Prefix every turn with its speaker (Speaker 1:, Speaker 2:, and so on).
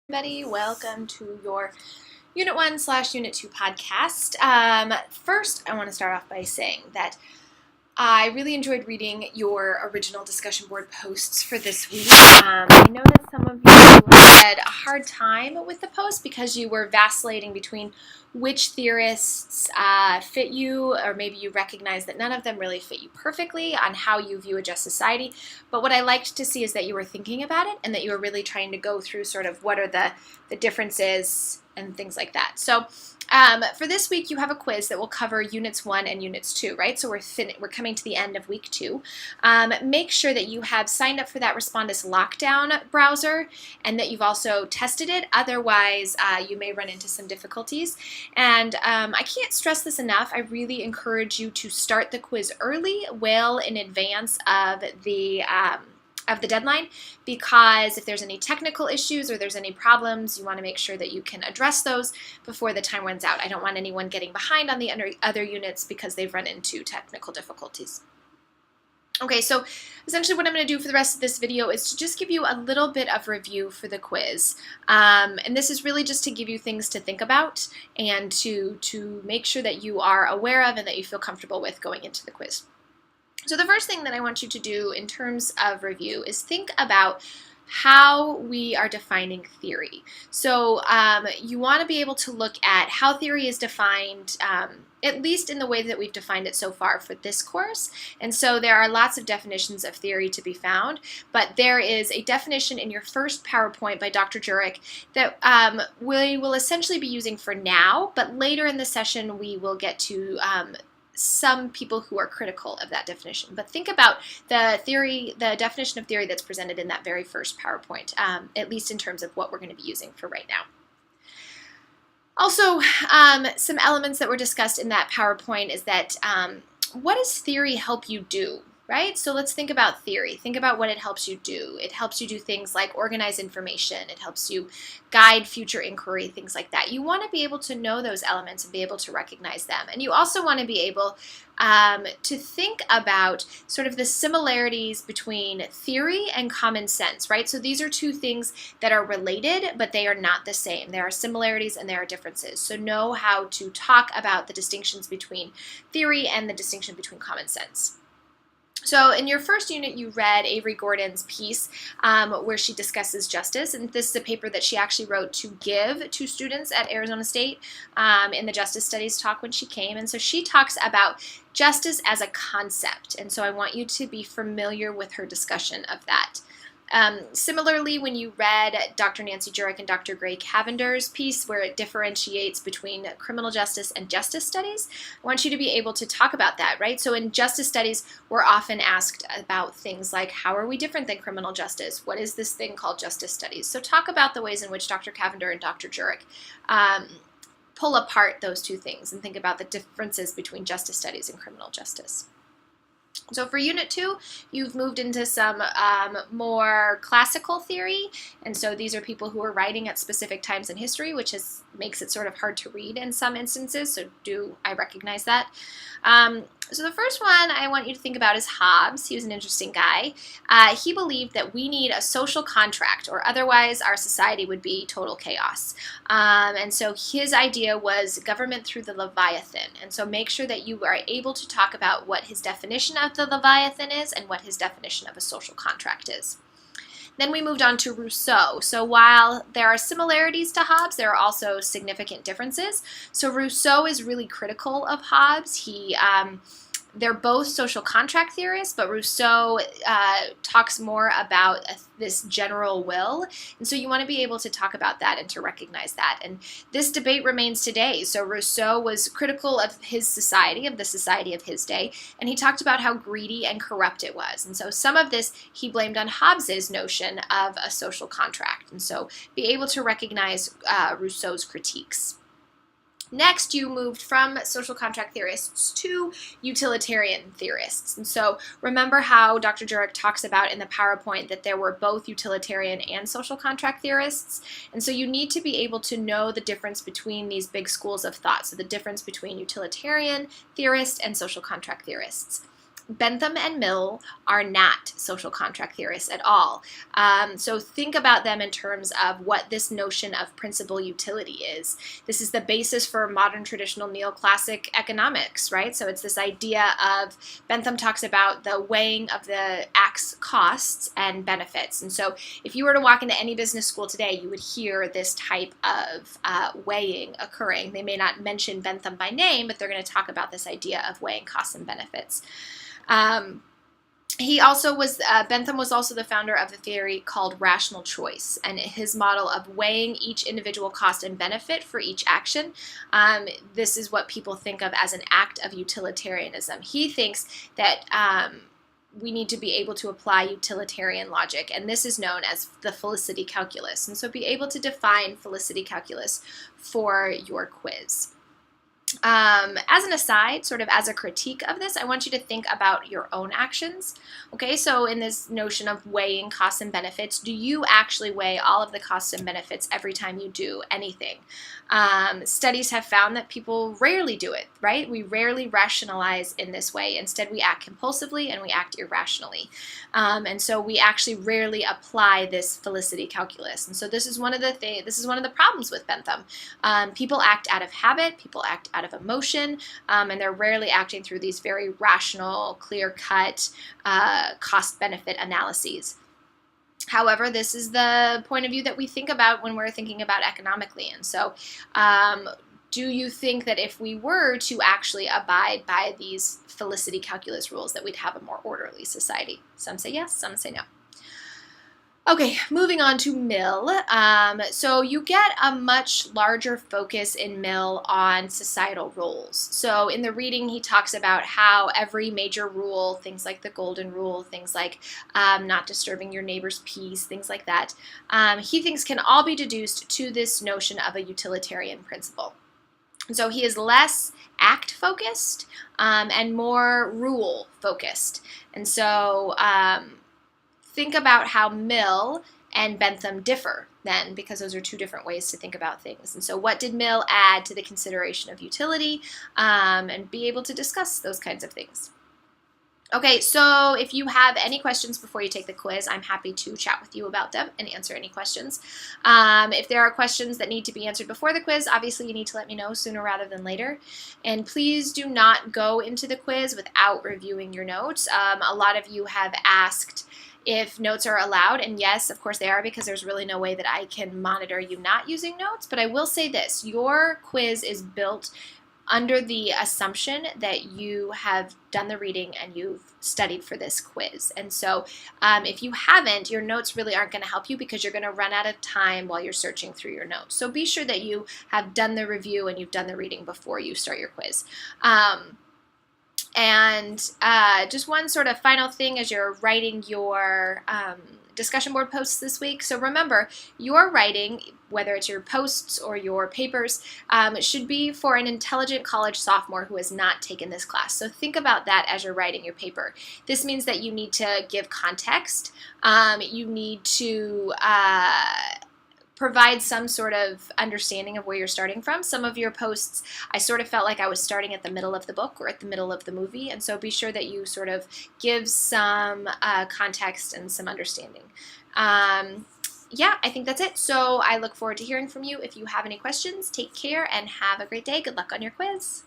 Speaker 1: Everybody, welcome to your Unit 1/Unit 2 podcast. First, I want to start off by saying that I really enjoyed reading your original discussion board posts for this week. I know that some of you had a hard time with the post because you were vacillating between which theorists fit you, or maybe you recognize that none of them really fit you perfectly on how you view a just society. But what I liked to see is that you were thinking about it and that you were really trying to go through sort of what are the differences and things like that. So for this week, you have a quiz that will cover Units 1 and Units 2, right? So we're coming to the end of Week 2. Make sure that you have signed up for that Respondus Lockdown browser and that you've also tested it. Otherwise, you may run into some difficulties. And I can't stress this enough. I really encourage you to start the quiz early, well in advance of the deadline, because if there's any technical issues or there's any problems, you want to make sure that you can address those before the time runs out. I don't want anyone getting behind on the other units because they've run into technical difficulties. Okay, so essentially what I'm going to do for the rest of this video is to just give you a little bit of review for the quiz. And this is really just to give you things to think about and to make sure that you are aware of and that you feel comfortable with going into the quiz. So the first thing that I want you to do in terms of review is think about how we are defining theory. So you want to be able to look at how theory is defined, at least in the way that we've defined it so far for this course. And so there are lots of definitions of theory to be found, but there is a definition in your first PowerPoint by Dr. Jurek that we will essentially be using for now, but later in the session we will get to some people who are critical of that definition. But think about the definition of theory that's presented in that very first PowerPoint, at least in terms of what we're going to be using for right now. Also, some elements that were discussed in that PowerPoint is that what does theory help you do? Right? So let's think about theory. Think about what it helps you do. It helps you do things like organize information. It helps you guide future inquiry, things like that. You want to be able to know those elements and be able to recognize them. And you also want to be able to think about sort of the similarities between theory and common sense, right? So these are two things that are related, but they are not the same. There are similarities and there are differences. So know how to talk about the distinctions between theory and the distinction between common sense. So in your first unit, you read Avery Gordon's piece where she discusses justice, and this is a paper that she actually wrote to give to students at Arizona State in the Justice Studies talk when she came. And so she talks about justice as a concept, and so I want you to be familiar with her discussion of that. Similarly, when you read Dr. Nancy Jurek and Dr. Gray Cavender's piece where it differentiates between criminal justice and justice studies, I want you to be able to talk about that, right? So in justice studies, we're often asked about things like, how are we different than criminal justice? What is this thing called justice studies? So talk about the ways in which Dr. Cavender and Dr. Jurek pull apart those two things and think about the differences between justice studies and criminal justice. So for Unit 2, you've moved into some more classical theory, and so these are people who are writing at specific times in history, which makes it sort of hard to read in some instances, so I recognize that. So the first one I want you to think about is Hobbes. He was an interesting guy. He believed that we need a social contract, or otherwise our society would be total chaos. And so his idea was government through the Leviathan. And so make sure that you are able to talk about what his definition of the Leviathan is and what his definition of a social contract is. Then we moved on to Rousseau. So while there are similarities to Hobbes, there are also significant differences. So Rousseau is really critical of Hobbes. They're both social contract theorists, but Rousseau talks more about this general will. And so you want to be able to talk about that and to recognize that. And this debate remains today. So Rousseau was critical of his society, of the society of his day, and he talked about how greedy and corrupt it was. And so some of this he blamed on Hobbes's notion of a social contract. And so be able to recognize Rousseau's critiques. Next, you moved from social contract theorists to utilitarian theorists. And so remember how Dr. Jurek talks about in the PowerPoint that there were both utilitarian and social contract theorists. And so you need to be able to know the difference between these big schools of thought. So the difference between utilitarian theorists and social contract theorists. Bentham and Mill are not social contract theorists at all. So think about them in terms of what this notion of principal utility is. This is the basis for modern traditional neoclassic economics, right? So it's this idea of, Bentham talks about the weighing of the act's costs and benefits. And so if you were to walk into any business school today, you would hear this type of weighing occurring. They may not mention Bentham by name, but they're going to talk about this idea of weighing costs and benefits. He also was, Bentham was also the founder of the theory called rational choice, and his model of weighing each individual cost and benefit for each action. This is what people think of as an act of utilitarianism. He thinks that we need to be able to apply utilitarian logic, and this is known as the felicity calculus. And so be able to define felicity calculus for your quiz. As an aside, sort of as a critique of this, I want you to think about your own actions. Okay, so in this notion of weighing costs and benefits, do you actually weigh all of the costs and benefits every time you do anything? Studies have found that people rarely do it, right? We rarely rationalize in this way. Instead, we act compulsively and we act irrationally. And so we actually rarely apply this felicity calculus. And so this is one of the problems with Bentham. People act out of habit, people act out of emotion, and they're rarely acting through these very rational, clear-cut cost-benefit analyses. However, this is the point of view that we think about when we're thinking about economically. And so do you think that if we were to actually abide by these felicity calculus rules, that we'd have a more orderly society? Some say yes, some say no. Okay, moving on to Mill. So you get a much larger focus in Mill on societal roles. So in the reading, he talks about how every major rule, things like the golden rule, things like not disturbing your neighbor's peace, things like that, he thinks can all be deduced to this notion of a utilitarian principle. So he is less act-focused and more rule-focused. And so think about how Mill and Bentham differ then, because those are two different ways to think about things. And so what did Mill add to the consideration of utility, and be able to discuss those kinds of things. Okay, so if you have any questions before you take the quiz, I'm happy to chat with you about them and answer any questions. If there are questions that need to be answered before the quiz, obviously you need to let me know sooner rather than later. And please do not go into the quiz without reviewing your notes. A lot of you have asked if notes are allowed, and yes, of course they are, because there's really no way that I can monitor you not using notes. But I will say this, your quiz is built under the assumption that you have done the reading and you've studied for this quiz. And so if you haven't, your notes really aren't going to help you, because you're going to run out of time while you're searching through your notes. So be sure that you have done the review and you've done the reading before you start your quiz. And just one sort of final thing as you're writing your discussion board posts this week. So remember, your writing, whether it's your posts or your papers, should be for an intelligent college sophomore who has not taken this class. So think about that as you're writing your paper. This means that you need to give context. You need to provide some sort of understanding of where you're starting from. Some of your posts, I sort of felt like I was starting at the middle of the book or at the middle of the movie, and so be sure that you sort of give some context and some understanding. Yeah, I think that's it. So I look forward to hearing from you. If you have any questions, take care and have a great day. Good luck on your quiz.